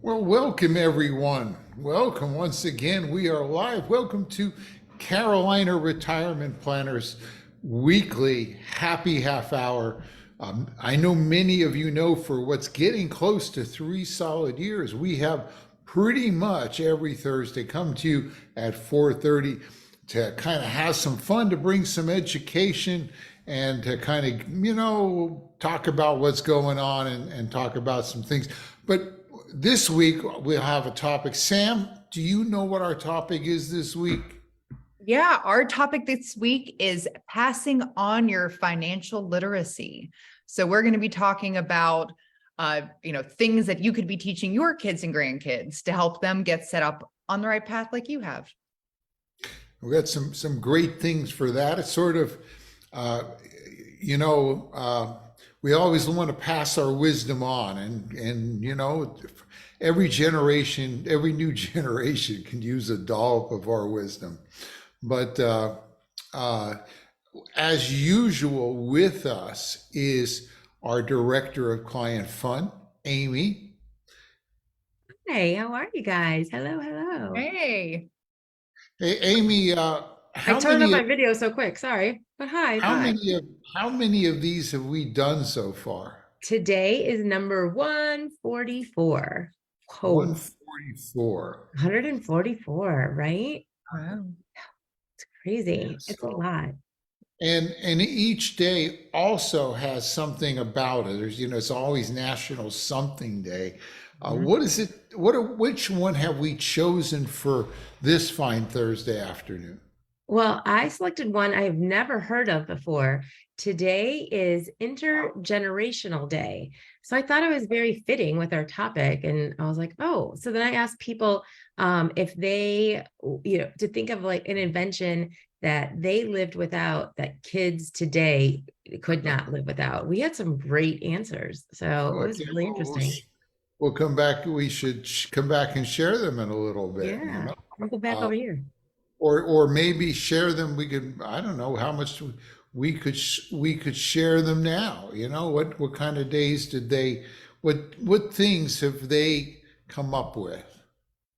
Well, welcome everyone. Welcome once again. We are live. Welcome to Carolina Retirement Planners weekly happy half hour. I know many of you know for what's getting close to 3 solid years, we have pretty much every Thursday come to you at 4:30 to kind of have some fun, to bring some education and to kind of, talk about what's going on and talk about some things. But this week we'll have a topic. Sam, do you know what our topic is this week? Yeah, our topic this week is passing on your financial literacy. So we're going to be talking about, things that you could be teaching your kids and grandkids to help them get set up on the right path like you have. We've got some great things for that. It's sort of, uh, you know, uh, we always want to pass our wisdom on, and every generation, every new generation can use a dollop of our wisdom. But uh, as usual, with us is our director of client fun, Amy. Hey, how are you guys? Hello, hello. Hey, Hey, Amy, I how turned on many my video so quick. Sorry, but hi, how bye. many of how many of these have we done so far? Today is number 144. Whoa, 144. 144, right? wow. It's crazy. Yes. It's a lot. And each day also has something about it. It's always National Something Day. Mhm. What is it? Which one have we chosen for this fine Thursday afternoon? Well, I selected one I've never heard of before. Today is Intergenerational Day. So I thought it was very fitting with our topic. And I was like, oh, so then I asked people if they, to think of like an invention that they lived without that kids today could not live without. We had some great answers. So it was Okay, really interesting. we'll come back. We should come back and share them in a little bit. Yeah. I'll go back Uh, over here. or maybe share them. We could, I don't know how much we could share them now. What kind of days did they, what things have they come up with?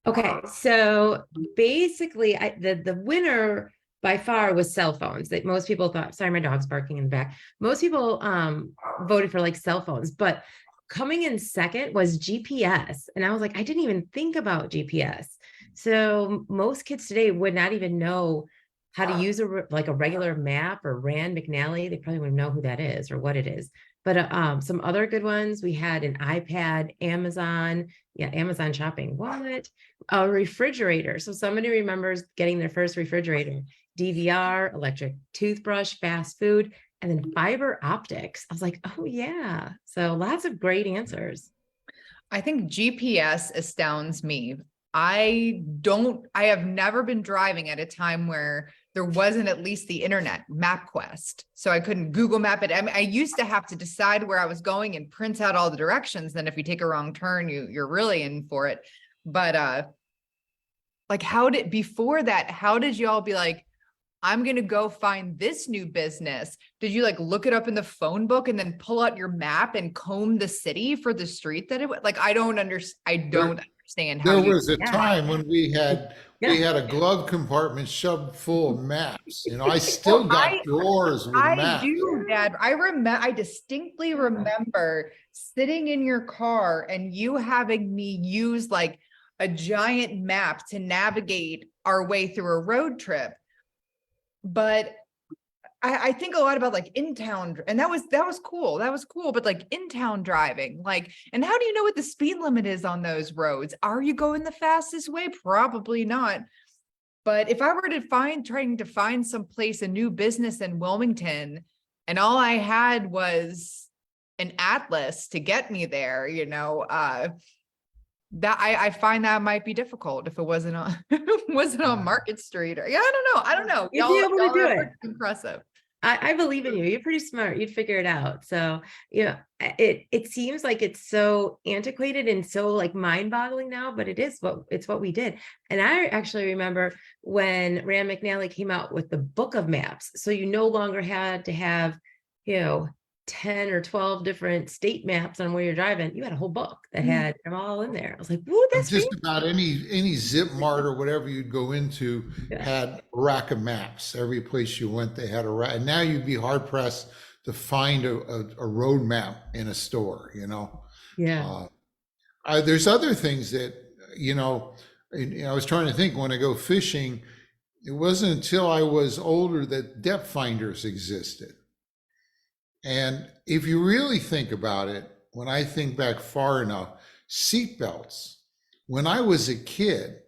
Okay, so basically, the winner by far was cell phones. That most people thought. Sorry, my dog's barking in the back. Most people voted for like cell phones, but coming in second was GPS, and I was like, I didn't even think about GPS. So most kids today would not even know how to use like a regular map or Rand McNally. They probably wouldn't know who that is or what it is. But some other good ones, we had an iPad, Amazon, yeah, Amazon shopping. What? A refrigerator. So somebody remembers getting their first refrigerator, DVR, electric toothbrush, fast food, and then fiber optics. I was like, oh yeah. So lots of great answers. I think GPS astounds me. I have never been driving at a time where there wasn't at least the internet, MapQuest. So I couldn't Google map it. I mean, I used to have to decide where I was going and print out all the directions. Then if you take a wrong turn, you're really in for it. But like before that, how did you all be like, I'm going to go find this new business? Did you like look it up in the phone book and then pull out your map and comb the city for the street that it was like? I don't There, understand how there you, was a Yeah. time when we Yeah. had a glove compartment shoved full of maps. I well, still got drawers with I maps. do, Dad. I distinctly remember sitting in your car and you having me use like a giant map to navigate our way through a road trip. But I think a lot about like in town, and that was cool. That was cool. But like in town driving, like, and how do you know what the speed limit is on those roads? Are you going the fastest way? Probably not. But if I were to trying to find some place, a new business in Wilmington, and all I had was an atlas to get me there, that I find that might be difficult if it wasn't on wasn't on Market Street, or yeah, I don't know. I don't know. You'd be able to Y'all do are it. pretty impressive. I believe in you. You're pretty smart. You'd figure it out. So, it seems like it's so antiquated and so like mind-boggling now, but it's what we did. And I actually remember when Rand McNally came out with the book of maps. So you no longer had to have, you know, 10 or 12 different state maps on where you're driving. You had a whole book that had them all in there. I was like, woo, that's Just fancy. about any Zip Mart or whatever you'd go into Yeah. had a rack of maps. Every place you went, they had a rack. And now you'd be hard pressed to find a road map in a store, you know? Yeah. There's other things that, you know, and I was trying to think when I go fishing, it wasn't until I was older that depth finders existed. And if you really think about it, when I think back far enough, seatbelts, when I was a kid,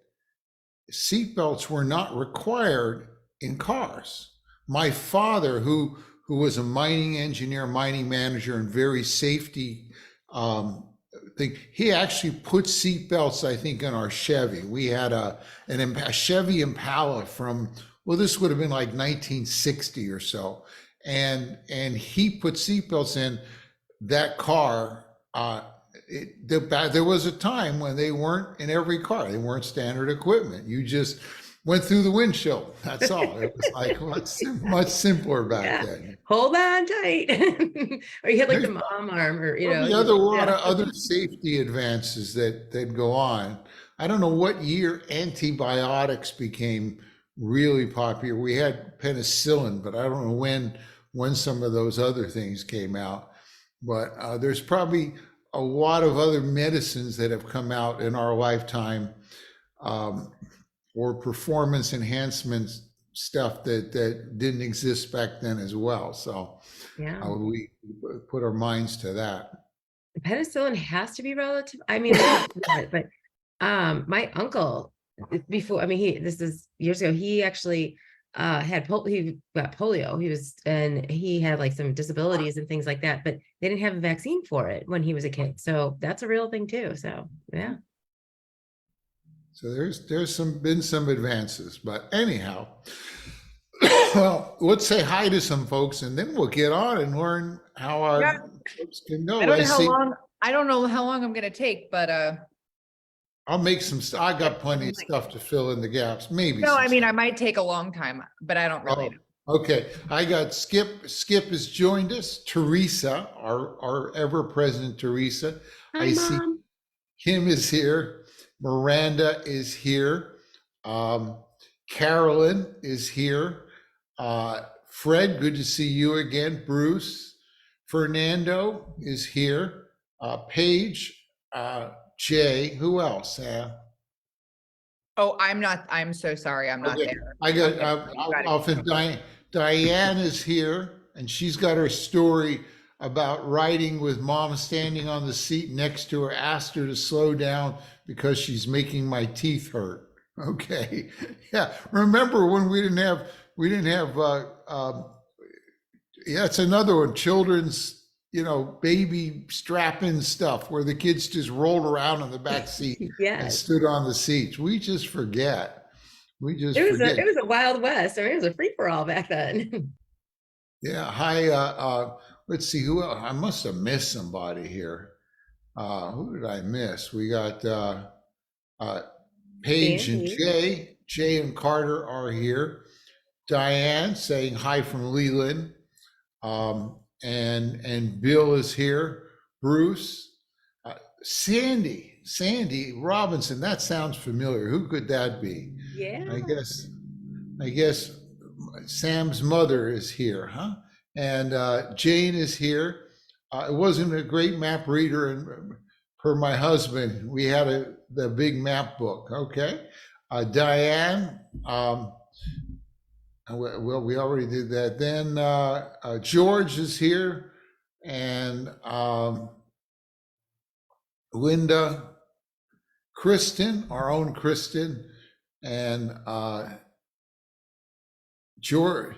seatbelts were not required in cars. My father, who was a mining engineer, mining manager, and very safety thing, he actually put seatbelts, I think, in our Chevy. We had a Chevy Impala from, well, this would have been like 1960 or so, and he put seatbelts in that car. There was a time when they weren't in every car. They weren't standard equipment. You just went through the windshield. That's all. It was like much simpler back then. Hold on tight. Or you had like the mom arm, or The other lot of other safety advances that go on. I don't know what year antibiotics became really popular. We had penicillin, but I don't know when some of those other things came out. But there's probably a lot of other medicines that have come out in our lifetime, or performance enhancement stuff that didn't exist back then as well. So yeah, we put our minds to that. penicillin has to be relative. I mean, but my uncle before, I mean, this is years ago, he actually he got polio. He had like some disabilities and things like that, but they didn't have a vaccine for it when he was a kid. So that's a real thing too. So yeah. So there's been some advances, but anyhow, well, let's say hi to some folks and then we'll get on and learn how our folks can go. I don't know how long I'm gonna take, but I'll make I got plenty of stuff to fill in the gaps, maybe. no, I mean, I might take a long time, but I don't really know. Okay, I got Skip. Skip has joined us. Teresa, our ever-present Teresa. Hi, I see Mom. Kim is here. Miranda is here. Carolyn is here. Fred, good to see you again. Bruce. Fernando is here. Paige. Jay. Who else? Oh, I'm so sorry. I'm not Okay. there. I got often Diane is here, and she's got her story about riding with mom standing on the seat next to her, asked her to slow down because she's making my teeth hurt. Okay. Yeah. Remember when we didn't have yeah, it's another one, children's, baby strap-in stuff where the kids just rolled around in the back seat and Yes. stood on the seats. We just forget. It was a Wild West. I mean, it was a free-for-all back then. Yeah. Hi. Let's see who else. I must have missed somebody here. Who did I miss? We got Paige and Danny. Jay. Jay and Carter are here. Diane saying hi from Leland. And Bill is here. Bruce. Sandy Robinson. That sounds familiar. Who could that be? Yeah. I guess Sam's mother is here, huh? And Jane is here. It wasn't a great map reader, and per my husband, we had the big map book. Okay, Diane. Well, we already did that. Then George is here, and Linda, Kristen, our own Kristen, and George.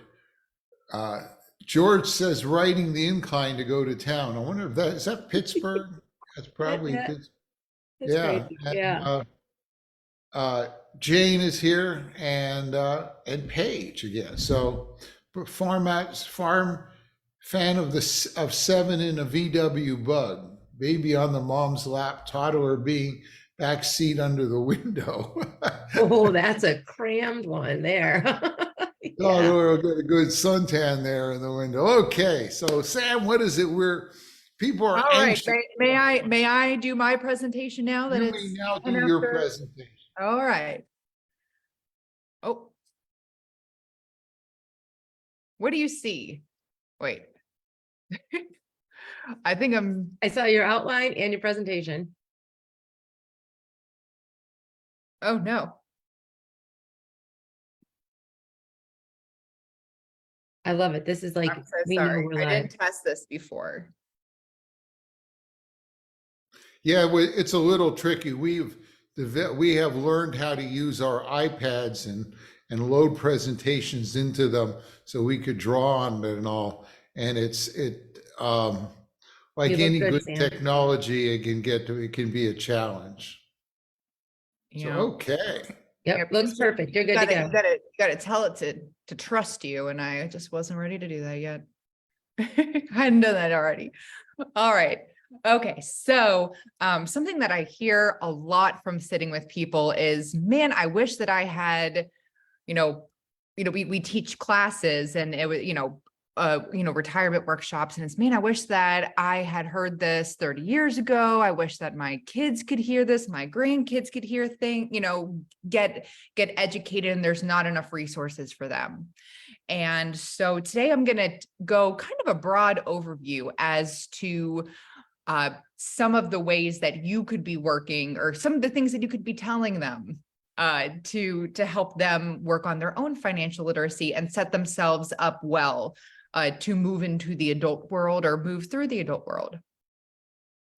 George says riding the incline to go to town. I wonder if is that Pittsburgh? That's probably Pittsburgh. Yeah. Yeah. And, Jane is here and Paige again. So farm fan of Seven in a VW Bug, baby on the mom's lap, toddler being back seat under the window. Oh, that's a crammed one there. Oh, Yeah. we'll get a good suntan there in the window. Okay, so Sam, what is it? People are All right, anxious. may I do my presentation now that You may it's now 10 do your after? presentation. All right. Oh, what do you see? Wait. I think I saw your outline and your presentation. oh no. I love it. This is like, I'm so we know sorry. we're I live. didn't test this before. Yeah, it's a little tricky. We have learned how to use our iPads and load presentations into them so we could draw on it and all. And You like look any good, good Sam. technology, it can be a challenge. So Yeah. okay. Yep, looks perfect. You're good to go. You gotta tell it to trust you. And I just wasn't ready to do that yet. I hadn't done that already. All right. Okay. So something that I hear a lot from sitting with people is, man, I wish that I had, you know, we teach classes and it was, retirement workshops. And it's, man, I wish that I had heard this 30 years ago. I wish that my kids could hear this, my grandkids could hear get educated, and there's not enough resources for them. And so today I'm going to go kind of a broad overview as to some of the ways that you could be working, or some of the things that you could be telling them to help them work on their own financial literacy and set themselves up well to move into the adult world or move through the adult world.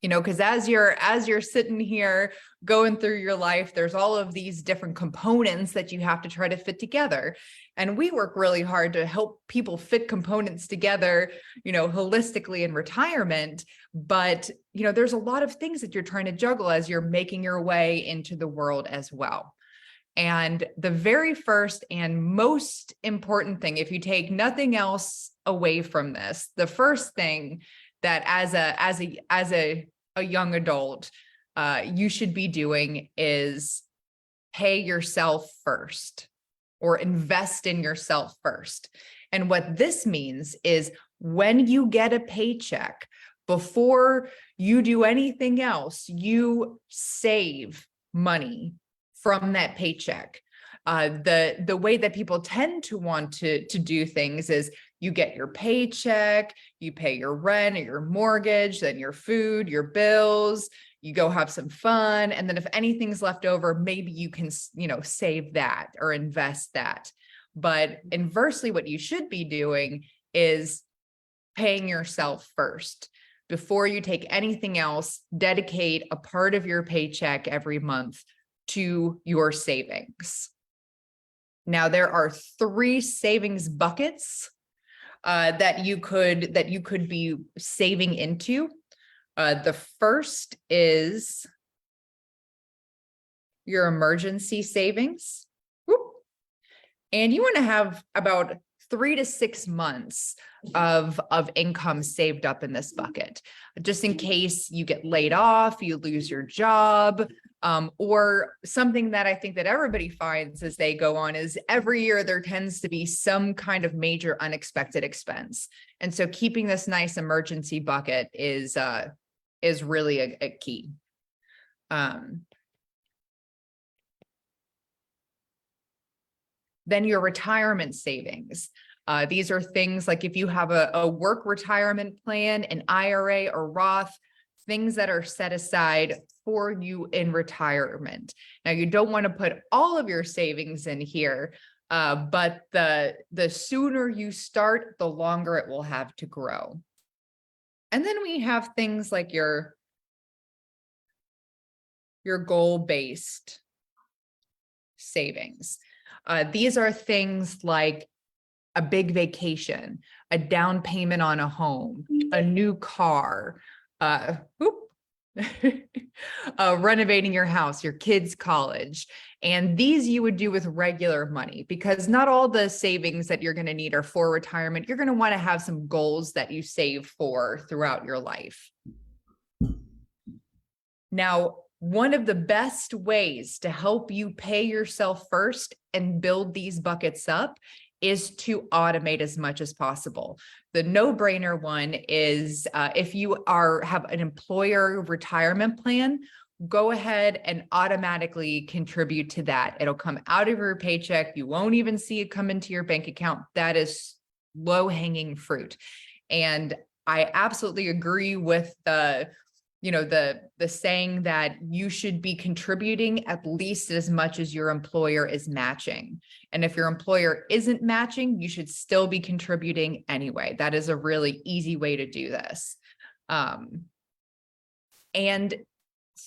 Because as you're sitting here going through your life, there's all of these different components that you have to try to fit together. And we work really hard to help people fit components together, holistically in retirement. But, there's a lot of things that you're trying to juggle as you're making your way into the world as well. And the very first and most important thing, if you take nothing else away from this, the first thing that as a young adult, you should be doing is pay yourself first, or invest in yourself first. And what this means is, when you get a paycheck, before you do anything else, you save money from that paycheck. The way that people tend to want to do things is, you get your paycheck, you pay your rent or your mortgage, then your food, your bills, you go have some fun. And then if anything's left over, maybe you can, save that or invest that. But inversely, what you should be doing is paying yourself first. Before you take anything else, dedicate a part of your paycheck every month to your savings. Now, there are 3 savings buckets that you could be saving into. The first is your emergency savings. Whoop. And you want to have about 3 to 6 months of income saved up in this bucket, just in case you get laid off, you lose your job, or something that I think that everybody finds as they go on is, every year there tends to be some kind of major unexpected expense. And so keeping this nice emergency bucket is really a key. Then your retirement savings. These are things like, if you have a work retirement plan, an IRA or Roth, things that are set aside for you in retirement. Now, you don't want to put all of your savings in here, but the sooner you start, the longer it will have to grow. And then we have things like your goal-based savings. These are things like a big vacation, a down payment on a home, a new car, renovating your house, your kids' college. And these you would do with regular money, because not all the savings that you're going to need are for retirement. You're going to want to have some goals that you save for throughout your life. Now, one of the best ways to help you pay yourself first and build these buckets up is to automate as much as possible. The no-brainer one is if you have an employer retirement plan, go ahead and automatically contribute to that. It'll come out of your paycheck. You won't even see it come into your bank account. That is low-hanging fruit. And I absolutely agree with the saying that you should be contributing at least as much as your employer is matching. And if your employer isn't matching, you should still be contributing anyway. That is a really easy way to do this. And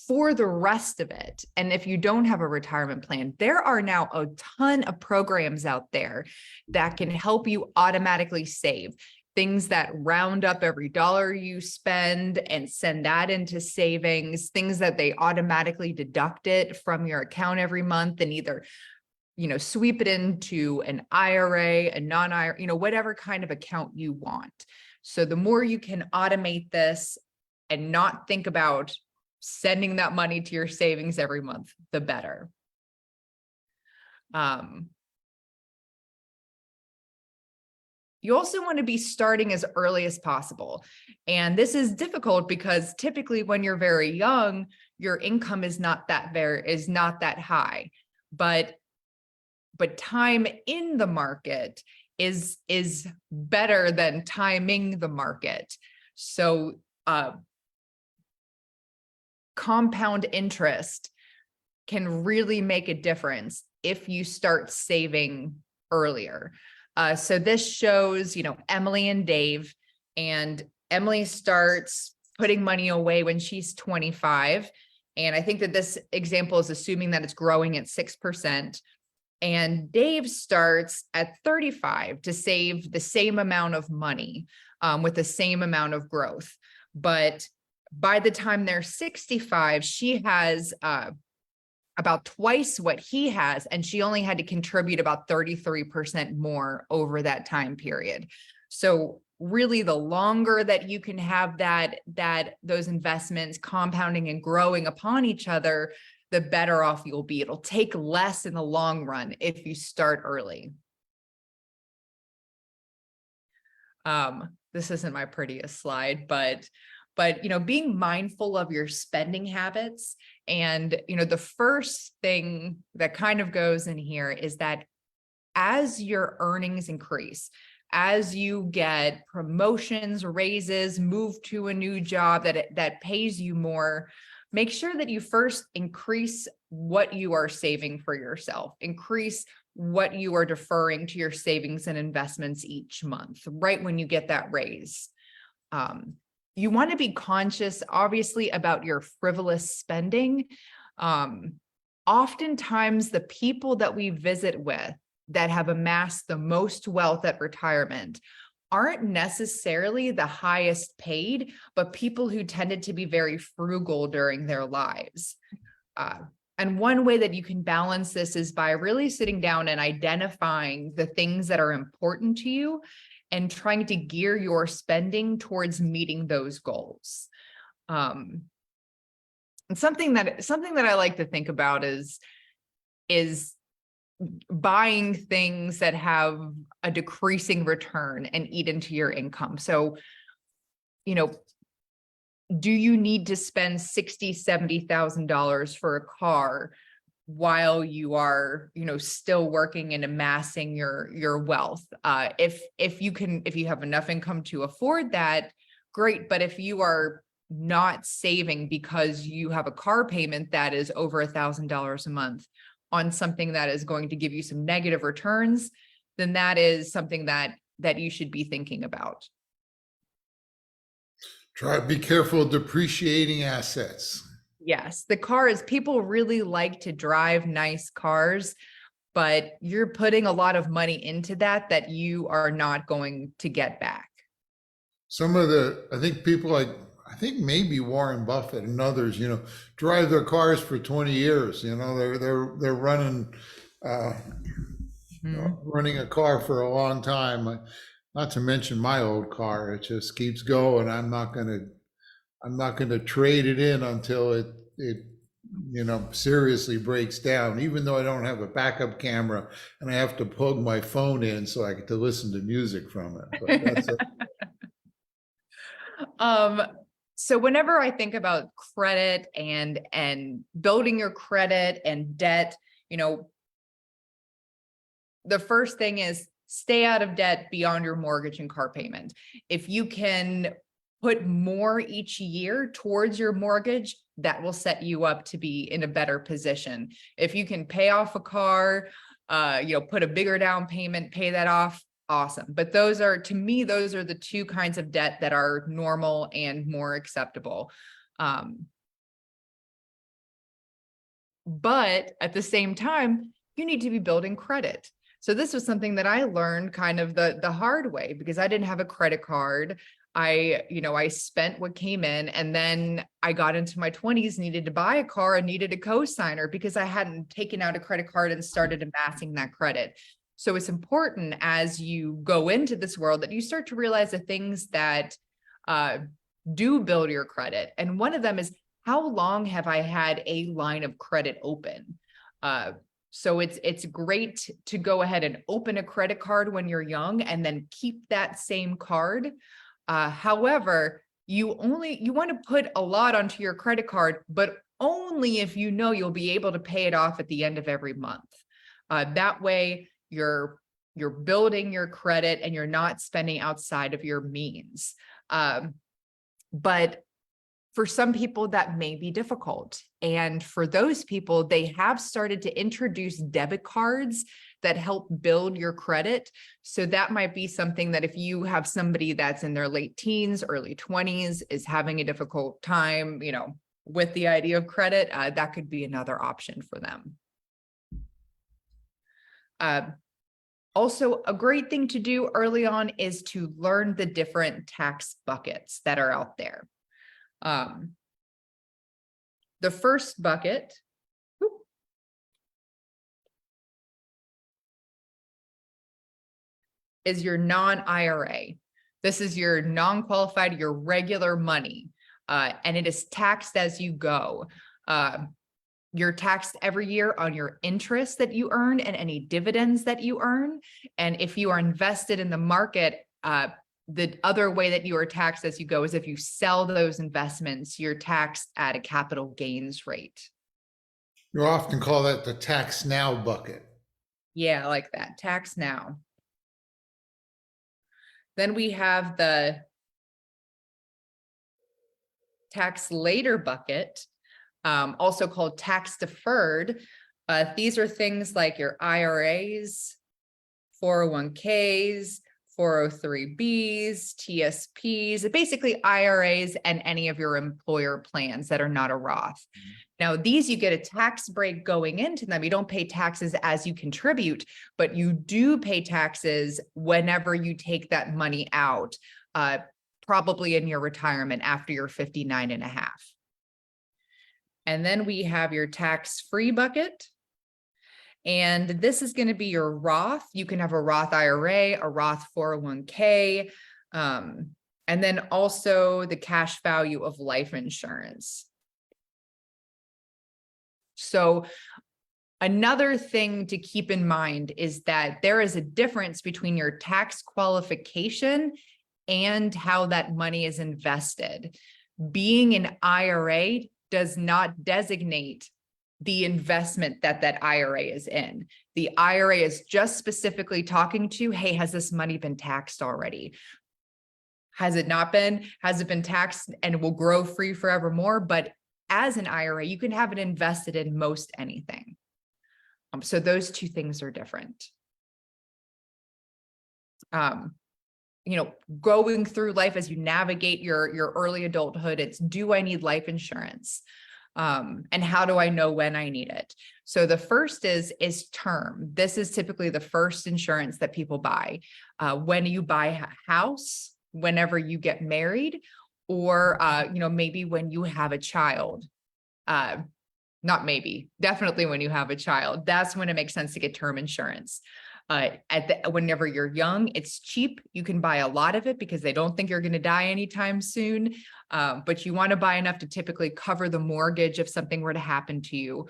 for the rest of it, and if you don't have a retirement plan, there are now a ton of programs out there that can help you automatically save. Things that round up every dollar you spend and send that into savings, things that they automatically deduct it from your account every month and either, sweep it into an IRA, a non-IRA, whatever kind of account you want. So the more you can automate this and not think about sending that money to your savings every month, the better. You also want to be starting as early as possible. And this is difficult because typically when you're very young, your income is not that high. But time in the market is better than timing the market. So compound interest can really make a difference if you start saving earlier. So this shows, Emily and Dave, and Emily starts putting money away when she's 25. And I think that this example is assuming that it's growing at 6%. And Dave starts at 35 to save the same amount of money with the same amount of growth. But by the time they're 65, she has about twice what he has, and she only had to contribute about 33% more over that time period. So really, the longer that you can have those investments compounding and growing upon each other, the better off you'll be. It'll take less in the long run if you start early. This isn't my prettiest slide, but being mindful of your spending habits. And, the first thing that kind of goes in here is that as your earnings increase, as you get promotions, raises, move to a new job that pays you more, make sure that you first increase what you are saving for yourself, increase what you are deferring to your savings and investments each month, right when you get that raise. You want to be conscious, obviously, about your frivolous spending. Oftentimes, the people that we visit with that have amassed the most wealth at retirement aren't necessarily the highest paid, but people who tended to be very frugal during their lives. And one way that you can balance this is by really sitting down and identifying the things that are important to you and trying to gear your spending towards meeting those goals. And something that I like to think about is buying things that have a decreasing return and eat into your income. So, do you need to spend $60,000, $70,000 for a car while you are, still working and amassing your wealth? If you have enough income to afford that, great. But if you are not saving because you have a car payment that is over $1,000 a month on something that is going to give you some negative returns, then that is something that you should be thinking about. Try to be careful of depreciating assets. Yes, people really like to drive nice cars, but you're putting a lot of money into that you are not going to get back. I think maybe Warren Buffett and others, drive their cars for 20 years. They're running running a car for a long time. Not to mention my old car, it just keeps going. I'm not gonna trade it in until it seriously breaks down, even though I don't have a backup camera and I have to plug my phone in so I get to listen to music from it. But that's Um, so whenever I think about credit and building your credit and debt, the first thing is stay out of debt beyond your mortgage and car payment. If you can put more each year towards your mortgage, that will set you up to be in a better position. If you can pay off a car, put a bigger down payment, pay that off, awesome. But to me, those are the two kinds of debt that are normal and more acceptable. But at the same time, you need to be building credit. So this was something that I learned kind of the hard way, because I didn't have a credit card. I spent what came in, and then I got into my 20s, needed to buy a car and needed a co-signer because I hadn't taken out a credit card and started amassing that credit. So it's important as you go into this world that you start to realize the things that do build your credit. And one of them is, how long have I had a line of credit open? So it's great to go ahead and open a credit card when you're young and then keep that same card. However, you want to put a lot onto your credit card, but only if you know you'll be able to pay it off at the end of every month. That way you're building your credit and you're not spending outside of your means. But for some people, that may be difficult. And for those people, they have started to introduce debit cards that help build your credit. So that might be something that if you have somebody that's in their late teens, early 20s, is having a difficult time, with the idea of credit, that could be another option for them. Also, a great thing to do early on is to learn the different tax buckets that are out there. The first bucket is your non-IRA. This is your non-qualified, your regular money, and it is taxed as you go. You're taxed every year on your interest that you earn and any dividends that you earn. And if you are invested in the market, the other way that you are taxed as you go is if you sell those investments, you're taxed at a capital gains rate. You often call that the tax now bucket. Yeah, I like that. Tax now. Then we have the tax later bucket, also called tax deferred. These are things like your IRAs, 401ks, 403bs, TSPs, basically IRAs and any of your employer plans that are not a Roth. Now, these you get a tax break going into them. You don't pay taxes as you contribute, but you do pay taxes whenever you take that money out, probably in your retirement after you're 59 and a half. And then we have your tax-free bucket. And this is going to be your Roth. You can have a Roth IRA, a Roth 401k, and then also the cash value of life insurance. So another thing to keep in mind is that there is a difference between your tax qualification and how that money is invested. Being an IRA does not designate the investment that IRA is in. The IRA is just specifically talking to, hey, has this money been taxed already? Has it not been? Has it been taxed and will grow free forevermore? But as an IRA, you can have it invested in most anything. So those two things are different. Going through life as you navigate your early adulthood, it's, do I need life insurance? And how do I know when I need it? So the first is term. This is typically the first insurance that people buy. When you buy a house, whenever you get married, or, maybe when you have a child. Not maybe, definitely when you have a child, that's when it makes sense to get term insurance. Whenever you're young, it's cheap. You can buy a lot of it because they don't think you're going to die anytime soon. But you want to buy enough to typically cover the mortgage if something were to happen to you,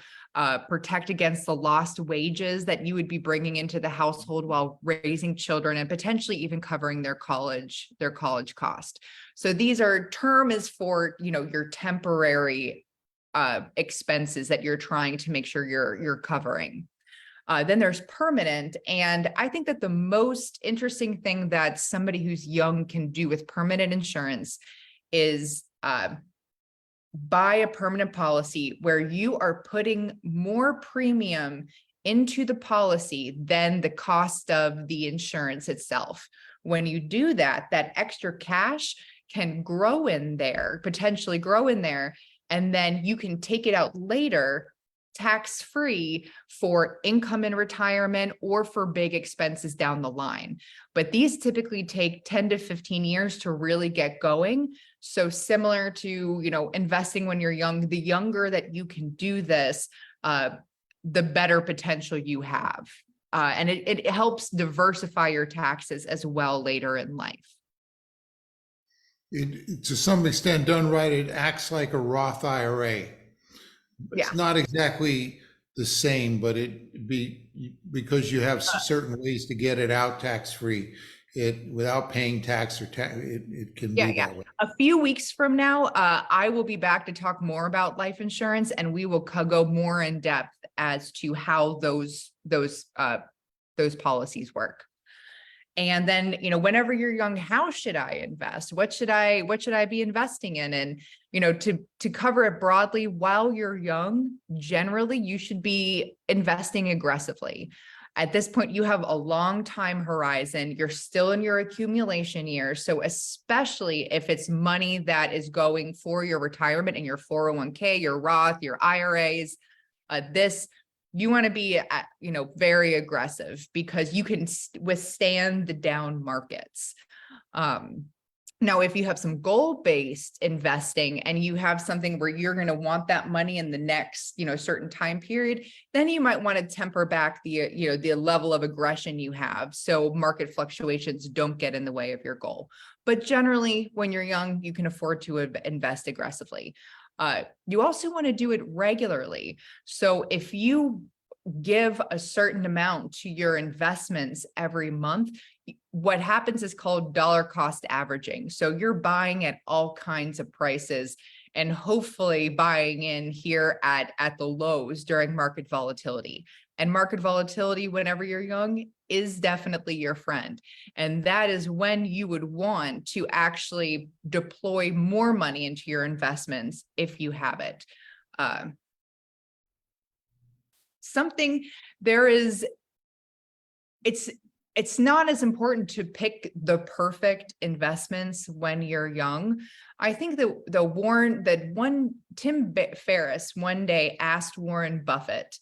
protect against the lost wages that you would be bringing into the household while raising children, and potentially even covering their college cost. So these term is for, your temporary expenses that you're trying to make sure you're covering. Then there's permanent. And I think that the most interesting thing that somebody who's young can do with permanent insurance is buy a permanent policy where you are putting more premium into the policy than the cost of the insurance itself. When you do that, that extra cash can grow in there, potentially grow in there, and then you can take it out later tax-free for income in retirement or for big expenses down the line. But these typically take 10 to 15 years to really get going. So similar to, investing when you're young, the younger that you can do this, the better potential you have. And it helps diversify your taxes as well later in life. To some extent, done right, it acts like a Roth IRA. It's not exactly the same, but because you have certain ways to get it out tax-free, without paying tax or it can be that way. A few weeks from now, I will be back to talk more about life insurance, and we will go more in depth as to how those policies work. And then, whenever you're young, how should I invest? What should I be investing in? And, to cover it broadly, while you're young, generally you should be investing aggressively. At this point, you have a long time horizon. You're still in your accumulation years. So especially if it's money that is going for your retirement and your 401k, your Roth, your IRAs, you want to be, very aggressive because you can withstand the down markets. Now, if you have some goal-based investing and you have something where you're going to want that money in the next, certain time period, then you might want to temper back the level of aggression you have, so market fluctuations don't get in the way of your goal. But generally, when you're young, you can afford to invest aggressively. You also want to do it regularly. So if you give a certain amount to your investments every month, what happens is called dollar cost averaging. So you're buying at all kinds of prices and hopefully buying in here at the lows during market volatility. And market volatility, whenever you're young, is definitely your friend. And that is when you would want to actually deploy more money into your investments if you have it. It's not as important to pick the perfect investments when you're young. I think that Tim Ferriss one day asked Warren Buffett,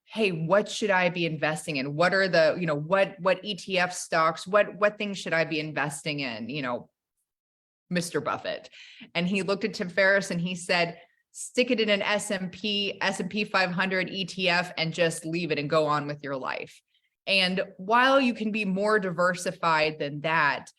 hey, what should I be investing in? What are the, what ETF stocks, what things should I be investing in, Mr. Buffett? And he looked at Tim Ferriss and he said, stick it in an S&P 500 ETF and just leave it and go on with your life. And while you can be more diversified than that,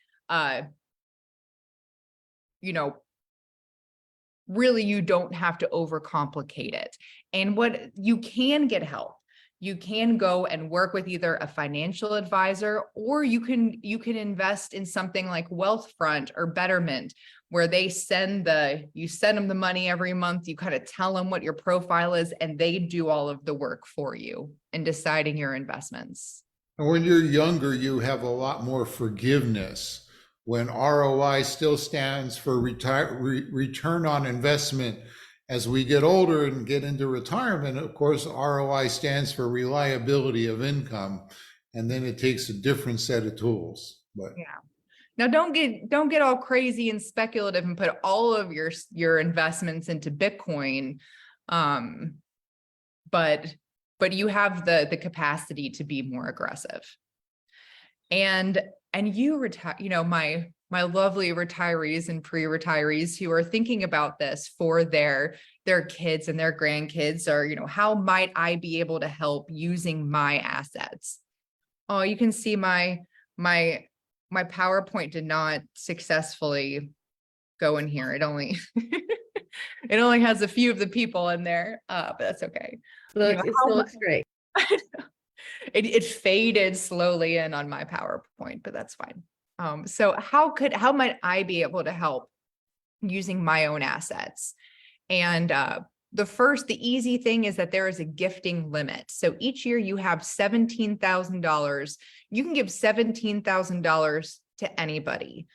really you don't have to overcomplicate it. And what you can get help. You can go and work with either a financial advisor, or you can invest in something like Wealthfront or Betterment, where you send them the money every month. You kind of tell them what your profile is, and they do all of the work for you in deciding your investments. And when you're younger, you have a lot more forgiveness. When ROI still stands for return on investment, as we get older and get into retirement, of course, ROI stands for reliability of income, and then it takes a different set of tools. But yeah. Now, don't get all crazy and speculative and put all of your investments into Bitcoin, but you have the capacity to be more aggressive. And you retire, my lovely retirees and pre-retirees who are thinking about this for their kids and their grandkids, or how might I be able to help using my assets? Oh, you can see my PowerPoint did not successfully go in here. It only it only has a few of the people in there, but that's okay. You know, It still looks great. it faded slowly in on my PowerPoint, but that's fine. So how might I be able to help using my own assets? And the easy thing is that there is a gifting limit. So each year you have $17,000. You can give $17,000 to anybody.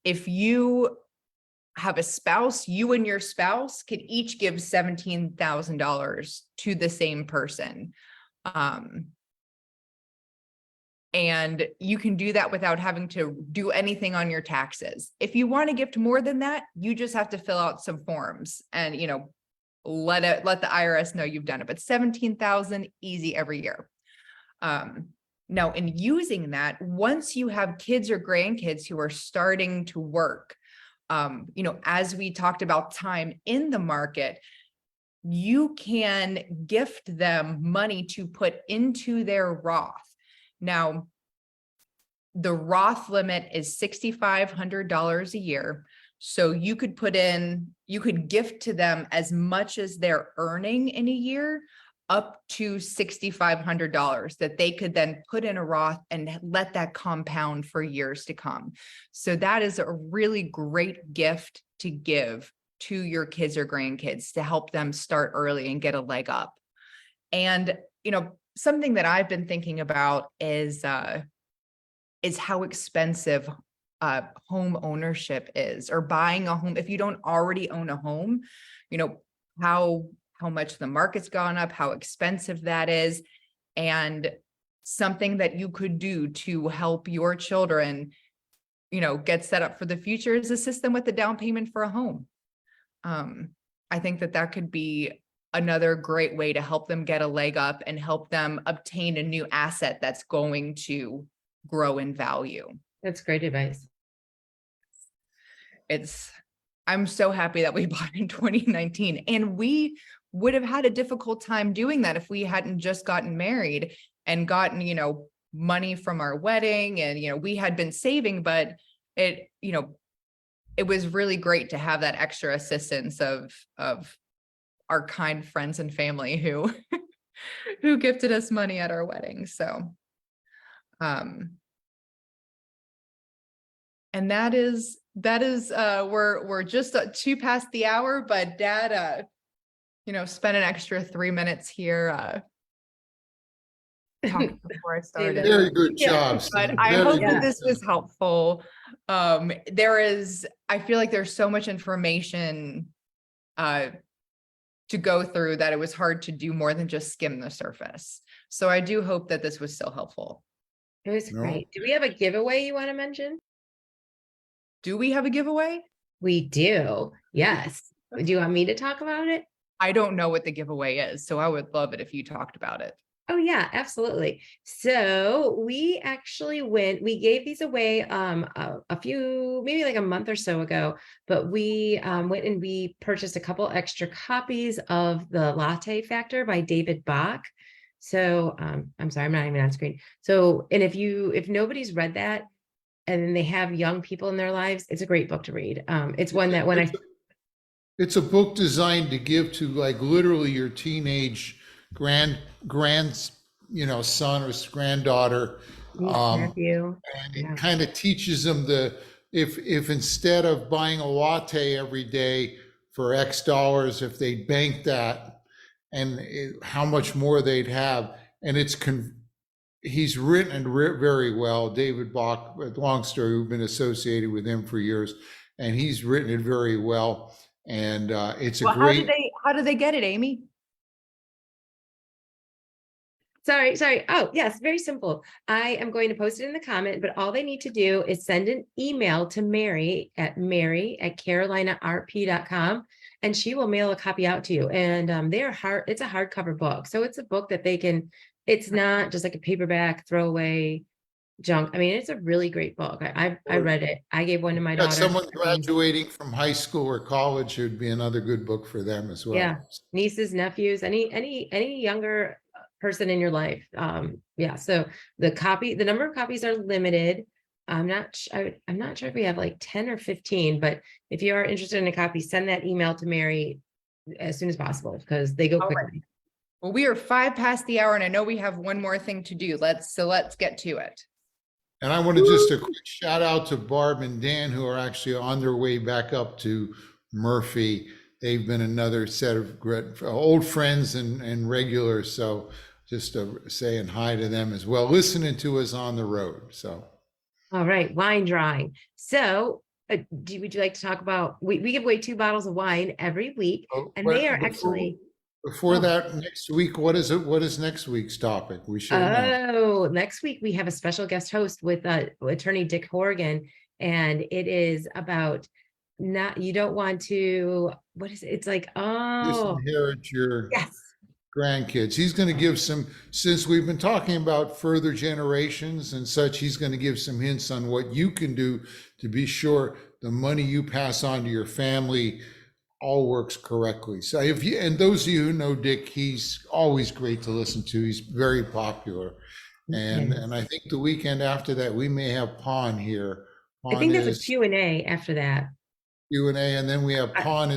If you have a spouse, you and your spouse could each give $17,000 to the same person. And you can do that without having to do anything on your taxes. If you want to gift more than that, you just have to fill out some forms and, you know, let the IRS know you've done it. But 17,000 easy every year. Now, in using that, once you have kids or grandkids who are starting to work, you know, as we talked about time in the market, you can gift them money to put into their Roth. Now, the Roth limit is $6,500 a year. So you could gift to them as much as they're earning in a year, up to $6,500 that they could then put in a Roth and let that compound for years to come. So that is a really great gift to give to your kids or grandkids to help them start early and get a leg up. And, you know, something that I've been thinking about is how expensive home ownership is, or buying a home. If you don't already own a home, you know, how much the market's gone up, how expensive that is. And something that you could do to help your children, you know, get set up for the future is assist them with the down payment for a home. I think that could be another great way to help them get a leg up and help them obtain a new asset that's going to grow in value. That's great advice. I'm so happy that we bought in 2019, and we would have had a difficult time doing that if we hadn't just gotten married and gotten, you know, money from our wedding. And, you know, we had been saving, but it, you know, it was really great to have that extra assistance of our kind friends and family who gifted us money at our wedding. So, and that is we're just 2 past the hour, but Dad, you know, spent an extra 3 minutes here talking before I started. Very good job. But Steve. I Very hope good that this job. was helpful. I feel like there's so much information to go through that it was hard to do more than just skim the surface. So I do hope that this was still helpful. It was No. great. Do we have a giveaway you want to mention? Do we have a giveaway? We do. Yes. Do you want me to talk about it? I don't know what the giveaway is, so I would love it if you talked about it. Oh yeah, absolutely. So we actually we gave these away a few, maybe like a month or so ago, but we went and we purchased a couple extra copies of The Latte Factor by David Bach. So I'm sorry, I'm not even on screen. So, and if nobody's read that and they have young people in their lives, it's a great book to read. It's one that when It's a book designed to give to like literally your teenage grand son or granddaughter. Matthew, And it kind of teaches them if instead of buying a latte every day for X dollars, if they bank that and how much more they'd have. And he's written it very well. David Bach, long story, we've been associated with him for years, and he's written it very well. And it's a great. How do they get it, Amy? Sorry. Oh, yes, very simple. I am going to post it in the comment, but all they need to do is send an email to Mary at carolinarp.com, and she will mail a copy out to you. And it's a hardcover book. So it's a book that it's not just like a paperback throwaway junk. I mean, it's a really great book. I read it. I gave one to my daughter. Someone graduating from high school or college would be another good book for them as well. Yeah, nieces, nephews, any younger person in your life. Yeah, so the number of copies are limited. I'm not sure if we have like 10 or 15, but if you are interested in a copy, send that email to Mary as soon as possible because they go All right. quickly. Well, we are 5 past the hour and I know we have one more thing to do. Let's get to it. And I want to just a quick shout out to Barb and Dan, who are actually on their way back up to Murphy. They've been another set of great old friends and regulars. So just saying hi to them as well, listening to us on the road. So. All right, wine drawing. So would you like to talk about, we give away 2 bottles of wine every week, and they are actually. Before that, next week, what is it? What is next week's topic? We should know. Oh, next week we have a special guest host with attorney Dick Horgan, and it is about you don't want to, what is it? It's like, Disinherit your yes, grandkids. He's going to give some, since we've been talking about further generations and such, he's going to give some hints on what you can do to be sure the money you pass on to your family all works correctly. So if you, and those of you who know Dick, he's always great to listen to. He's very popular. And I think the weekend after that, we may have Pon here. I think there's a Q&A after that. Q&A, and then we have Pon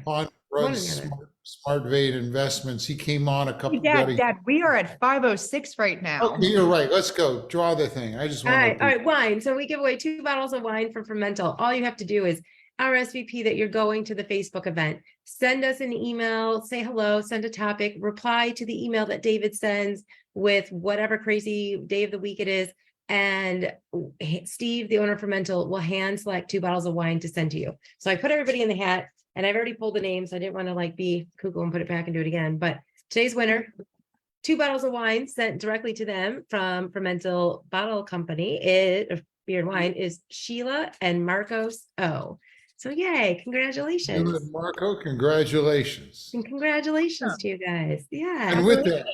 Pon runs Smart Vade Investments. He came on a couple. Dad, we are at 5:06 right now. Okay, you're right. Let's go. Draw the thing. I just want all right, wine. So we give away 2 bottles of wine from Fermental. All you have to do is RSVP that you're going to the Facebook event. Send us an email, say hello, send a topic, reply to the email that David sends with whatever crazy day of the week it is. And Steve, the owner of Fermental, will hand select 2 bottles of wine to send to you. So I put everybody in the hat, and I've already pulled the names. I didn't want to like be cuckoo and put it back and do it again. But today's winner, 2 bottles of wine sent directly to them from Fermental Bottle Company, beer and wine, is Sheila and Marcos O. So yay, congratulations. Marco, congratulations. And congratulations to you guys. Yeah. And with that,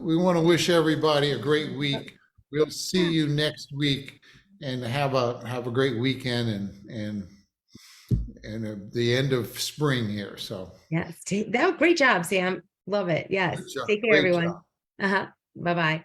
we want to wish everybody a great week. We'll see you next week, and have a great weekend and the end of spring here. So yes, great job, Sam. Love it. Yes. Take care, everyone. Bye-bye. Bye-bye.